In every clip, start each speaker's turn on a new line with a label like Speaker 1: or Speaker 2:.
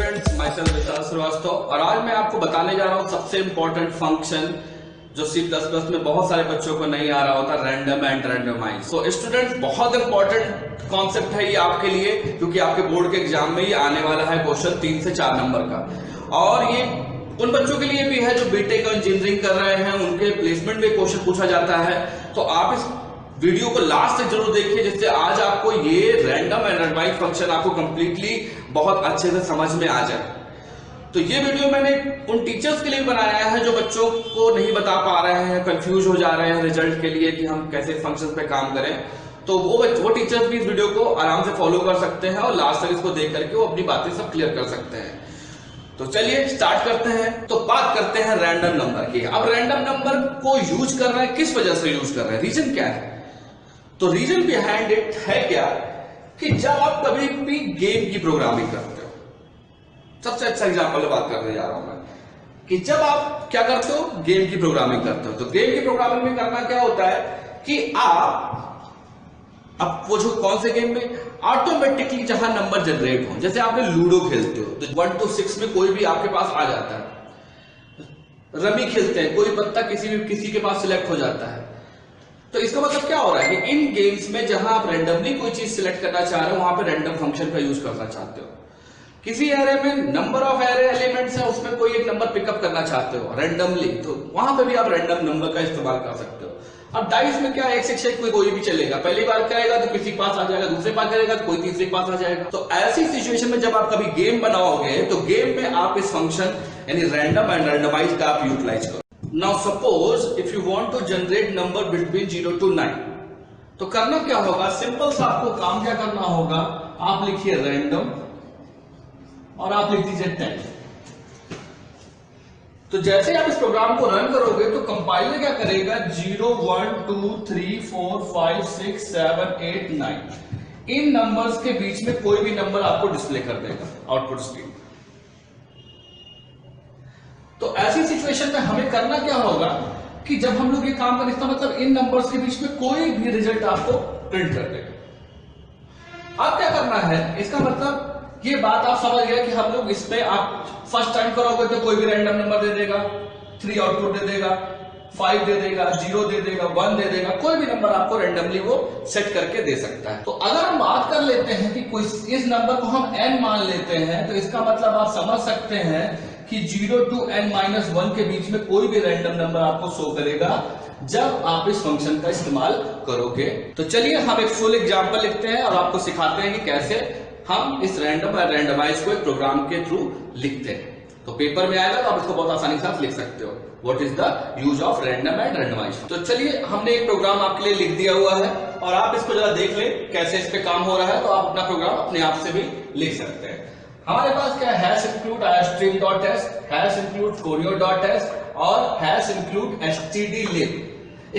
Speaker 1: Students, my self विशाल श्रीवास्तव और आज मैं आपको बताने जा रहा हूँ सबसे इंपॉर्टेंट फंक्शन जो C++ में बहुत सारे बच्चों को नहीं आ रहा होता, random and randomise. So students, बहुत इंपॉर्टेंट कॉन्सेप्ट है ये आपके लिए, क्योंकि आपके बोर्ड के एग्जाम में ये आने वाला है क्वेश्चन 3 से 4 नंबर का। और ये उन बच्चों के लिए भी है जो बीटेक इंजीनियरिंग कर रहे हैं, उनके प्लेसमेंट में क्वेश्चन पूछा जाता है। तो आप इस वीडियो को लास्ट तक जरूर देखिए, जिससे आज आपको ये रैंडम एंड रैंडमाइज फंक्शन आपको कंप्लीटली बहुत अच्छे से समझ में आ जाए। तो ये वीडियो मैंने उन टीचर्स के लिए बनाया है जो बच्चों को नहीं बता पा रहे हैं, कंफ्यूज हो जा रहे हैं रिजल्ट के लिए कि हम कैसे फंक्शंस पे काम करें। तो वो टीचर्स भी इस वीडियो को आराम से फॉलो कर सकते हैं और लास्ट तक इसको देख करके वो अपनी बातें सब क्लियर कर सकते हैं। तो चलिए स्टार्ट करते हैं। तो बात करते हैं रैंडम नंबर की। अब रैंडम नंबर को यूज कर रहे हैं, किस वजह से यूज कर रहे हैं, रीजन क्या है? तो रीजन बिहाइंड इट है क्या कि जब आप कभी भी गेम की प्रोग्रामिंग करते हो, सबसे अच्छा एग्जांपल बात करने जा रहा हूं मैं कि जब आप क्या करते हो, गेम की प्रोग्रामिंग करते हो। तो गेम की प्रोग्रामिंग में करना क्या होता है कि आप वो जो कौन से गेम में ऑटोमेटिकली जहां नंबर जनरेट हो, जैसे आपने लूडो खेलते हो तो 1 to 6 में कोई भी आपके पास आ जाता है। रमी खेलते हैं, कोई पत्ता किसी के पास सिलेक्ट हो जाता है। तो इसका मतलब क्या हो रहा है कि इन गेम्स में जहां आप रैंडमली कोई चीज सिलेक्ट करना चाह रहे हो, वहां पे रैंडम फंक्शन का यूज करना चाहते हो। किसी एरे में नंबर ऑफ एरे एलिमेंट्स है, उसमें कोई एक नंबर पिकअप करना चाहते हो रैंडमली, तो वहां पे भी आप रैंडम नंबर का इस्तेमाल कर सकते हो। अब डाइस में क्या, एक से एक कोई भी चलेगा, पहली बार करेगा तो किसी के पास आ जाएगा, दूसरे बार करेगा तो कोई तीसरे के पास आ जाएगा। तो ऐसी सिचुएशन में जब आप कभी गेम बनाओगे तो गेम में आप इस फंक्शन यानी रैंडम एंड रैंडमाइज का आप यूटिलाइज करो। Now suppose if you want to generate number between 0 to 9, तो करना क्या होगा, सिंपल सा आपको काम क्या करना होगा, आप लिखिए रैंडम और आप लिख दीजिए 10। तो जैसे आप इस प्रोग्राम को रन करोगे तो कंपाइलर क्या करेगा, 0 1 2 3 4 5 6 7 8 9 इन नंबर्स के बीच में कोई भी नंबर आपको डिस्प्ले कर देगा आउटपुट स्क्रीन। तो ऐसी सिचुएशन में हमें करना क्या होगा कि जब हम लोग ये काम करें, इसका मतलब इन नंबर्स के बीच में कोई भी रिजल्ट आपको प्रिंट कर देगा। अब क्या करना है, इसका मतलब ये बात आप समझ गए कि हम लोग इस पे आप फर्स्ट टाइम करोगे तो कोई भी रैंडम नंबर दे देगा, 3 आउटपुट दे देगा, 5 दे देगा, 0 दे देगा, 1 दे देगा, कोई भी नंबर आपको रैंडमली वो सेट करके दे सकता है। तो अगर हम बात कर लेते हैं कि कोई इस नंबर को हम n मान लेते हैं, तो इसका मतलब आप समझ सकते हैं कि 0 to n-1 के बीच में कोई भी रैंडम नंबर आपको शो करेगा जब आप इस फंक्शन का इस्तेमाल करोगे। तो चलिए हम एक फुल एग्जांपल लिखते हैं और आपको सिखाते हैं कि कैसे हम इस रैंडम और रैंडमाइज को एक प्रोग्राम के थ्रू लिखते हैं। तो पेपर में आएगा तो आप इसको बहुत आसानी से लिख सकते हो, what is the use of random and randomise. तो चलिए हमने एक प्रोग्राम आपके लिए लिख दिया हुआ है और आप इसको जरा देख ले कैसे इस पे काम हो रहा है, तो आप अपना प्रोग्राम अपने आप से भी लिख सकते हैं। हमारे पास क्या है, include IOStream.test, include choreo.test और include stdlib।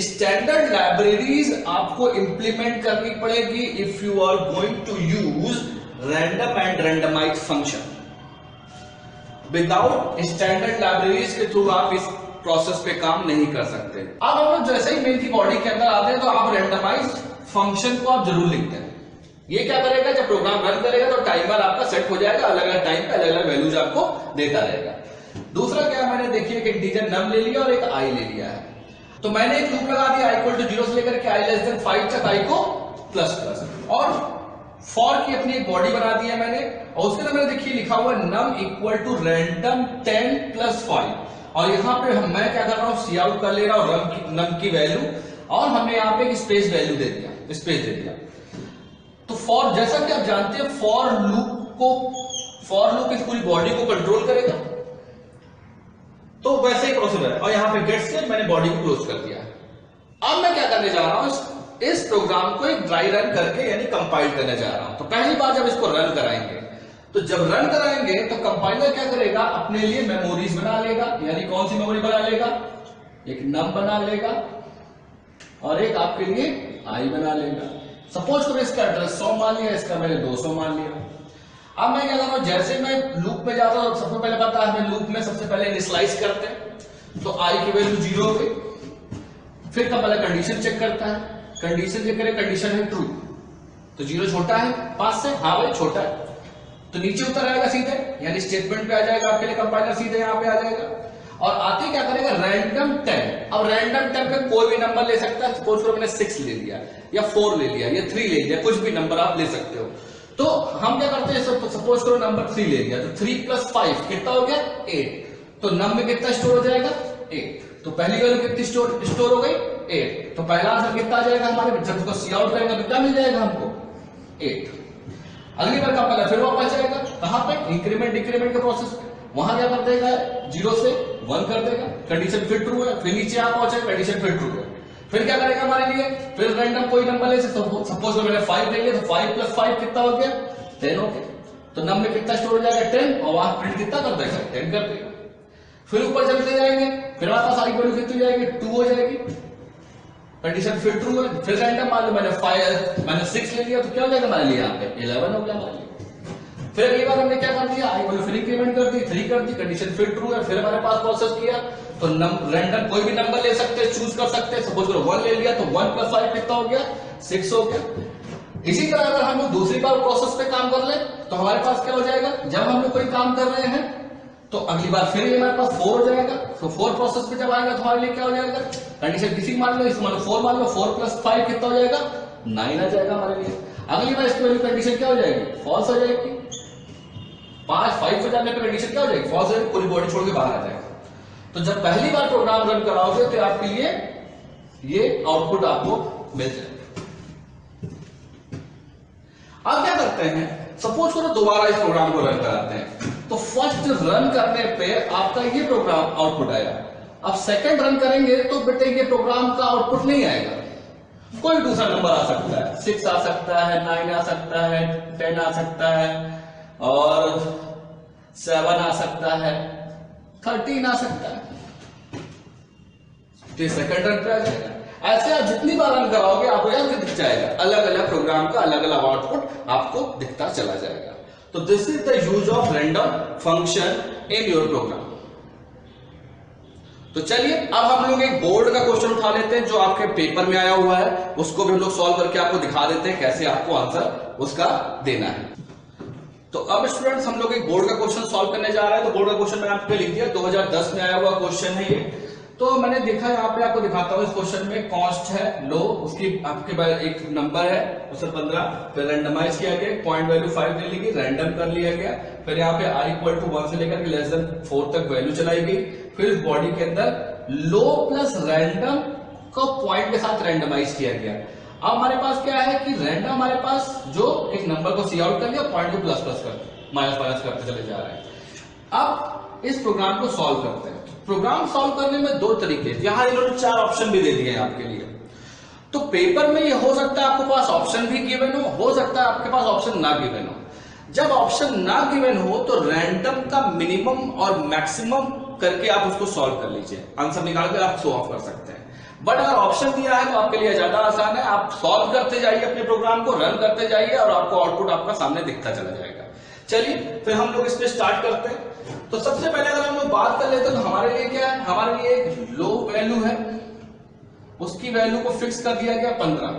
Speaker 1: स्टैंडर्ड लाइब्रेरीज आपको इंप्लीमेंट करनी पड़ेगी if you are going to use random and randomize function. Without standard libraries के थ्रू आप इस प्रोसेस पे काम नहीं कर सकते। अब हम लोग जैसे ही मेन की बॉडी के अंदर आते हैं तो आप रैंडमाइज फंक्शन को आप जरूर लिखते हैं। ये क्या करेगा, जब प्रोग्राम रन करेगा तो टाइमर आपका सेट हो जाएगा, अलग अलग टाइम पे अलग अलग वैल्यूज आपको देता रहेगा। दूसरा क्या, मैंने देखिए एक इंटीजर नम ले लिया और एक आई ले लिया है। तो मैंने एक लूप लगा दिया i = 0 से लेकर के i<5 तक i को प्लस और फॉर की अपनी एक बॉडी बना दी है मैंने, और उसके अंदर मैंने देखिए लिखा हुआ num = random 10 + 5 और यहाँ पे मैं क्या कर रहा हूँ, सी आउट कर ले रहा हूँ num की वैल्यू और हमने यहाँ पे एक स्पेस वैल्यू दे दिया, स्पेस दे दिया। तो फॉर, जैसा कि आप जानते हैं फॉर लूप इस पूरी बॉडी को कंट्रोल करेगा, तो वैसे ही प्रोसीजर है। और यहां पे गेट से मैंने बॉडी को क्लोज कर दिया है। अब मैं क्या करने जा रहा हूं, इस प्रोग्राम को एक ड्राई रन करके यानी कंपाइल करने जा रहा हूं। तो पहली बार जब इसको रन कराएंगे, तो जब रन कराएंगे तो कंपाइलर क्या करेगा, अपने लिए मेमोरीज बना लेगा। यानी कौन सी मेमोरी बना लेगा, एक नम बना लेगा और एक आपके लिए आई बना लेगा। सपोज करो इसका एड्रेस 100 मान लिया, इसका मैंने 200 मान लिया। अब मैं क्या कर रहा हूं, जैसे मैं लूप में जाता हूं, सबसे पहले पता है हमें लूप में सबसे पहले इनिशियलाइज करते हैं, तो आई की वैल्यू 0 हो गई। फिर कंपाइलर कंडीशन चेक करता है, कंडीशन चेक करे, कंडीशन है ट्रू, तो 0 छोटा है 5 से, हाँ भाई छोटा है, तो नीचे उतर आएगा सीधे, यानी स्टेटमेंट पे आ जाएगा आपके लिए, कंपाइलर सीधे यहाँ पे आ जाएगा और आते क्या करेगा रैंडम 10। अब रैंडम 10 पे कोई भी नंबर ले सकता है, सपोज करो मैंने 6 ले लिया या 4 ले लिया या 3 ले लिया, कुछ भी नंबर आप ले सकते हो। तो हम क्या करते हैं, सपोज करो नंबर 3 ले लिया, तो 3 + 5 कितना हो गया 8। तो नंबर में कितना स्टोर हो जाएगा 8। तो पहली वैल्यू कितनी स्टोर हो गई 8। तो पहला आंसर कितना आ जाएगा हमारे, जब उसको सी आउट करेंगे कितना मिल जाएगा हमको 8। अगली बार कंपाइलर फिर वापस जाएगा कहां पे, इंक्रीमेंट डिक्रीमेंट के प्रोसेस पे, वहां क्या कर देगा 0 से 1 कर देगा, कंडीशन फिर ट्रू है, फिर नीचे आप पहुंचे कंडीशन फिर ट्रू है, फिर क्या करेगा हमारे लिए, फिर रैंडम कोई नंबर ले, सपोज मैंने 5 ले लिया, तो 5 + 5 कितना हो गया 10 हो गया। तो नंबर में कितना स्टोर हो जाएगा 10 और वहां प्रिंट कितना कर देगा 10 कर देगा। फिर ऊपर चलते जाएंगे, फिर हमारे पास आई वैल्यू कितनी जाएगी 2 हो जाएगी, कंडीशन फिर ट्रू है, फिर रैंडम मान लो मैंने 6 ले लिया, तो क्या हो जाएगा हमारे लिए यहाँ पे 11 हो गया हमारे लिए। फिर अगली बार हमने क्या कर दिया, आई वैल्यू फिर इंक्रीमेंट कर दी 3 कर दी, कंडीशन फिर ट्रू है, फिर हमारे पास प्रोसेस किया, तो रैंडम कोई भी नंबर ले सकते हैं, चूज कर सकते हैं, सपोज करो 1 ले लिया, तो 1 + 5 कितना हो गया 6 हो गया। इसी तरह अगर हम लोग दूसरी बार प्रोसेस पे काम कर ले तो हमारे पास क्या हो जाएगा, जब हम लोग कोई काम कर रहे हैं तो अगली बार फिर हमारे पास 4 हो जाएगा। तो 4 प्रोसेस पे जब आएगा तो हमारे लिए क्या हो जाएगा, कंडीशन किसी मान लो, इसको मान लो 4 मान लो, 4 + 5 कितना हो जाएगा 9 आ जाएगा हमारे लिए। अगली बार इसकी वैल्यू कंडीशन क्या हो जाएगी फॉल्स हो जाएगी, 5 हो जाने पर कंडीशन क्या हो जाएगी फॉल्स हो जाएगी, पूरी बॉडी छोड़ के बाहर आ जाएगा। तो जब पहली बार प्रोग्राम रन कराओगे तो आपके लिए ये आउटपुट आपको मिल जाएगा। अब क्या करते हैं, सपोज करो दोबारा इस प्रोग्राम को रन कराते हैं, तो फर्स्ट रन करने पे आपका ये प्रोग्राम आउटपुट आया। अब सेकंड रन करेंगे तो बेटे ये प्रोग्राम का आउटपुट नहीं आएगा, कोई दूसरा नंबर आ सकता है, 6 आ सकता है, 9 आ सकता है, 10 आ सकता है और 7 आ सकता है, 13 आ सकता है, तो सेकंड रन पे आ जाएगा। ऐसे आप जितनी बार रन कराओगे आपको यहाँ दिख जाएगा, अलग अलग प्रोग्राम का अलग अलग आउटपुट आपको दिखता चला जाएगा। तो this is the use of random function in your program. तो चलिए अब हम लोग एक बोर्ड का क्वेश्चन उठा लेते हैं जो आपके पेपर में आया हुआ है, उसको भी हम लोग सॉल्व करके आपको दिखा देते हैं कैसे आपको आंसर उसका देना है। तो अब स्टूडेंट्स हम लोग एक बोर्ड का क्वेश्चन सॉल्व करने जा रहे हैं। तो बोर्ड का क्वेश्चन मैंने आपको लिख दिया, 2010 में आया हुआ क्वेश्चन है ये। तो मैंने देखा यहाँ पे आपको दिखाता हूँ, इस क्वेश्चन में कॉस्ट है लो, उसकी आपके पास एक नंबर है उससे 15, फिर रैंडमाइज किया गया, पॉइंट वैल्यू 5 ले ली गई, रैंडम कर लिया गया, फिर यहाँ पे i = 1 से लेकर के <4 तक वैल्यू चलाई गई, फिर इस बॉडी के अंदर लो प्लस रैंडम को पॉइंट के साथ रैंडमाइज किया गया। अब हमारे पास क्या है कि रैंडम हमारे पास जो एक नंबर को सी आउट कर लिया, पॉइंट को प्लस माइनस करते चले जा रहे हैं। अब इस प्रोग्राम को सॉल्व करते हैं। प्रोग्राम सॉल्व करने में 2 तरीके, यहां इन्होंने 4 ऑप्शन भी दे दिए हैं आपके लिए। तो पेपर में ये हो सकता है आपके पास ऑप्शन भी गिवन हो सकता है आपके पास ऑप्शन ना गिवन हो। जब ऑप्शन ना गिवन हो तो रैंडम का मिनिमम और मैक्सिमम करके आप उसको सॉल्व कर लीजिए, आंसर निकाल कर आप शो ऑफ कर सकते हैं। बट अगर ऑप्शन दिया है तो आपके लिए ज्यादा आसान है, आप सॉल्व करते जाइए, अपने प्रोग्राम को रन करते जाइए और आपको आउटपुट आपका सामने दिखता चला जाएगा। चलिए फिर हम लोग इस पे स्टार्ट करते हैं। तो सबसे पहले अगर हम लोग बात कर लेते हैं तो हमारे लिए क्या है, हमारे लिए एक लो वैल्यू है, उसकी वैल्यू को फिक्स कर दिया गया 15।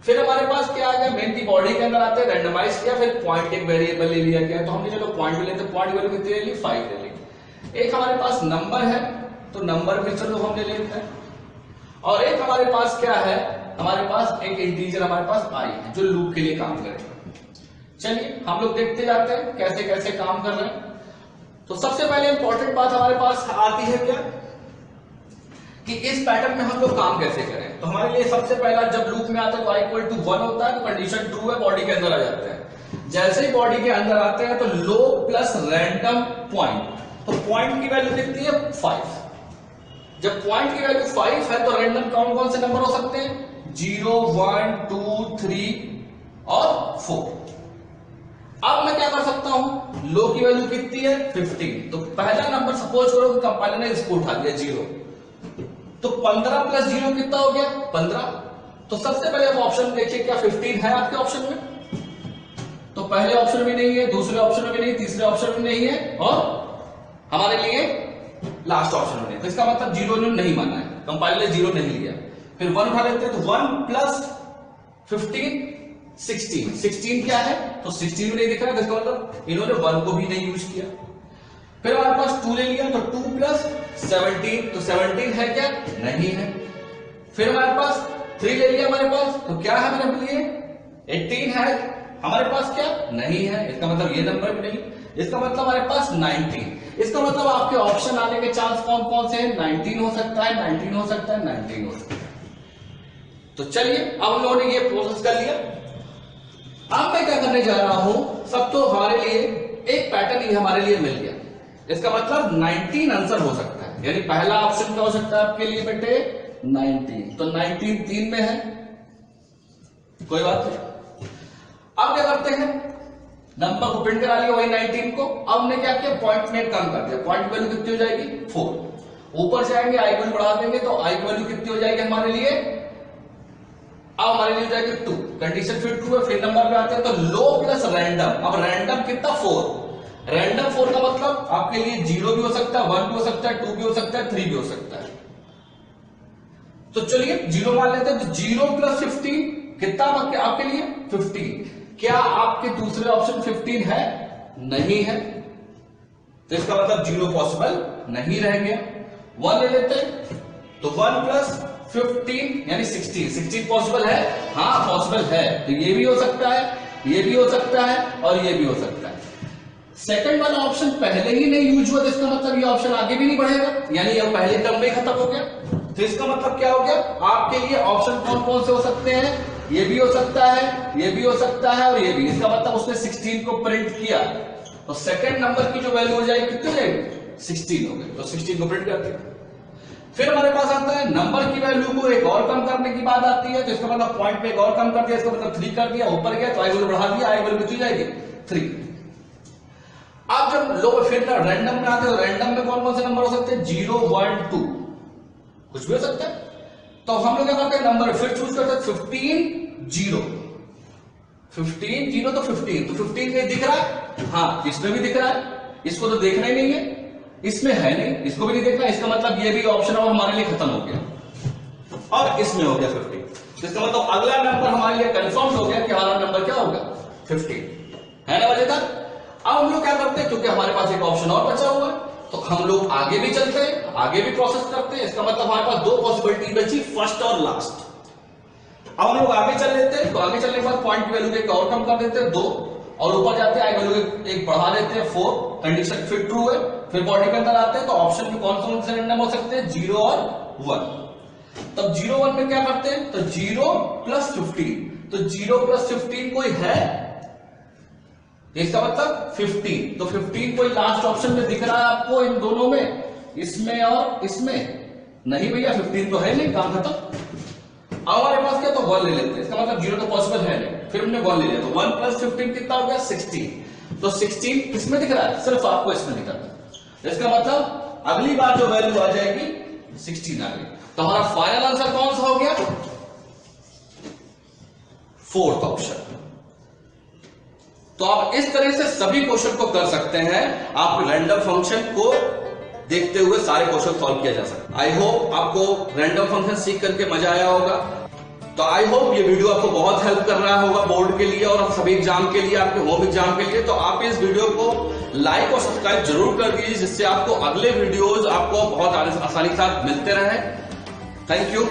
Speaker 1: फिर हमारे पास क्या आ गया, मेन की बॉडी के अंदर आते हैं, रैंडमाइज किया, फिर पॉइंट एक वेरिएबल ले लिया गया। तो हमने चलो पॉइंट लेते, पॉइंट वैल्यू कितनी ले ली 5 ले ली। एक हमारे पास नंबर है तो नंबर भी चलो हम ले लेते हैं, और एक हमारे पास क्या है, हमारे पास एक इंटीजर हमारे पास i है जो लूप के लिए काम करेगा। चलिए हम लोग देखते जाते हैं कैसे कैसे काम कर रहे हैं। तो सबसे पहले इंपॉर्टेंट बात हमारे पास आती है क्या कि इस पैटर्न में हम लोग काम कैसे करें। तो हमारे लिए सबसे पहला जब लूप में आता है तो i = 1 होता है, तो कंडीशन ट्रू है, बॉडी के अंदर आ जाते हैं। जैसे ही बॉडी के अंदर आते हैं तो लो प्लस रैंडम पॉइंट, तो पॉइंट की वैल्यू कितनी है 5। जब पॉइंट की वैल्यू 5 है तो रैंडम कौन से नंबर हो सकते हैं, 0, 1, 2, 3 और 4। अब मैं क्या कर सकता हूं, लो की वैल्यू कितनी है 15, तो पहला नंबर सपोज करो कि कंपाइलर ने इसको उठा दिया 0, तो 15 + 0 कितना हो गया 15। तो सबसे पहले आप ऑप्शन देखिए क्या 15 है आपके ऑप्शन में, तो पहले ऑप्शन में नहीं है, दूसरे ऑप्शन में नहीं, तीसरे ऑप्शन में नहीं है, और हमारे लिए लास्ट ऑप्शन में नहीं। तो इसका मतलब 0 नहीं माना है, कंपाइलर ने 0 नहीं लिया। फिर 1 उठा लेते हैं तो 1 + 15 16 क्या है, तो 16 भी नहीं दिख रहा है, इसका मतलब इन्होंने 1 को भी नहीं यूज किया। फिर हमारे पास 2 ले लिया, तो 2 प्लस 17, तो 17 है क्या, नहीं है। फिर हमारे पास 3 ले लिया हमारे पास, तो क्या है हमारे लिए 18 है हमारे पास, क्या नहीं है, इसका मतलब ये नंबर भी नहीं। इसका मतलब हमारे पास 19, इसका मतलब आपके ऑप्शन आने के चांस कौन कौन से हैं, 19 हो सकता है, 19 हो सकता है, 19 हो सकता है। तो चलिए अब हम लोगों ने ये प्रोसेस कर लिया। अब मैं क्या करने जा रहा हूं, सब तो हमारे लिए एक पैटर्न ही हमारे लिए मिल गया। इसका मतलब 19 आंसर हो सकता है, यानी पहला ऑप्शन क्या हो सकता है आपके लिए बेटे 19, तो 19 3 में है, कोई बात नहीं। अब क्या करते हैं, नंबर को प्रिंट करा लिया वही 19 को। अब हमने क्या किया, पॉइंट में कम कर दिया, पॉइंट वैल्यू कितनी हो जाएगी 4। ऊपर से आएंगे आई वैल्यू बढ़ा देंगे, तो आई वैल्यू कितनी हो जाएगी हमारे लिए, अब हमारे लिए हो जाएगी 2, कंडीशन फिर 2 है। फिर नंबर पे आते हैं तो लो प्लस रैंडम, अब रैंडम कितना 4, रैंडम 4 का मतलब आपके लिए 0 भी हो सकता है, 1 भी हो सकता है, 2 भी हो सकता है, 3 भी हो सकता है। तो चलिए 0 मान लेते हैं, तो 0 प्लस 15 कितना आपके लिए 15। क्या आपके दूसरे ऑप्शन 15 है, नहीं है, तो इसका मतलब 0 पॉसिबल नहीं रह गया। 1 ले लेते हैं, तो 1 प्लस 15 यानी 16 पॉसिबल है, हाँ पॉसिबल है, तो ये भी हो सकता है, ये भी हो सकता है, और ये भी हो सकता है। सेकंड वाला ऑप्शन पहले ही नहीं यूज हुआ, तो इसका मतलब ये ऑप्शन आगे भी नहीं बढ़ेगा, यानी ये पहले टर्म में खत्म हो गया। तो इसका मतलब क्या हो गया, आपके लिए ऑप्शन कौन कौन से हो सकते हैं, ये भी हो सकता है, ये भी हो सकता है, और ये भी। इसका मतलब उसने 16 को प्रिंट किया, तो सेकंड नंबर की जो वैल्यू हो जाएगी कितनी हो जाएगी 16 हो गई, तो 16 को प्रिंट कर दिया। फिर हमारे पास आता है नंबर की वैल्यू को एक और कम करने की बात आती है, तो इसका मतलब पॉइंट पे एक और कम कर दिया, इसका मतलब 3 कर दिया, ऊपर गया तो आई वैल्यू बढ़ा दिया, आई वैल्यू कितनी जाएगी 3। अब जब लोग फिर रैंडम में आते हैं, तो रैंडम में कौन कौन से नंबर हो सकते हैं, 0 1 2 कुछ भी हो सकता है। तो हम लोग क्या करते हैं, नंबर फिर चूज करते हैं 15 0, 15 0, तो 15 कहीं दिख रहा है, हाँ इसमें भी दिख रहा है, इसको तो देखना ही नहीं है, इसमें है नहीं, इसको भी नहीं देखना, इसका मतलब ये भी ऑप्शन अब हमारे लिए खत्म हो गया, और इसमें हो गया 15, तो इसका मतलब अगला नंबर हमारे लिए कंफर्म हो गया कि हमारा नंबर क्या होगा 15, है ना मजेदार। अब हम लोग क्या करते हैं, क्योंकि हमारे पास एक ऑप्शन और बचा हुआ है, तो हम लोग आगे भी चलते हैं, आगे भी प्रोसेस करते हैं। इसका मतलब हमारे पास 2 पॉसिबिलिटी बची, फर्स्ट और लास्ट। अब हम लोग आगे चल लेते हैं, तो आगे चलने के बाद पॉइंट की वैल्यू एक और कम कर देते हैं 2, और ऊपर जाते हैं आई वैल्यू एक बढ़ा देते हैं 4, कंडीशन फिर ट्रू है। फिर बॉडी के अंदर आते हैं, तो ऑप्शन में कौन से रैंडम हो सकते हैं 0 और 1। तब 0 1 में क्या करते हैं, तो 0 प्लस 15, तो 0 प्लस 15 कोई है, इसका मतलब 15, तो 15 कोई लास्ट ऑप्शन में दिख रहा है आपको इन दोनों में, इसमें और इसमें नहीं भैया, 15 तो है नहीं, काम खत्म। अब हमारे पास क्या, तो 1 ले लेते हैं, इसका मतलब 0 तो पॉसिबल है नहीं, फिर हमने 1 ले लिया, तो 1 प्लस 15 कितना हो गया 16, तो 16 किसमें दिख रहा है, सिर्फ आपको इसमें दिख रहा है, इसका मतलब अगली बार जो वैल्यू आ जाएगी 16 आ गई। तो हमारा फाइनल आंसर कौन सा हो गया, 4th ऑप्शन। तो आप इस तरह से सभी क्वेश्चन को कर सकते हैं, आप रैंडम फंक्शन को देखते हुए सारे क्वेश्चन सॉल्व किया जा सकता है। आई होप आपको रैंडम फंक्शन सीख करके मजा आया होगा। तो आई होप ये वीडियो आपको बहुत हेल्प कर रहा होगा बोर्ड के लिए और सभी एग्जाम के लिए, आपके होम एग्जाम के लिए। तो आप इस वीडियो को लाइक और सब्सक्राइब जरूर कर दीजिए, जिससे आपको अगले वीडियोज आपको बहुत आसानी के साथ मिलते रहे। Thank you.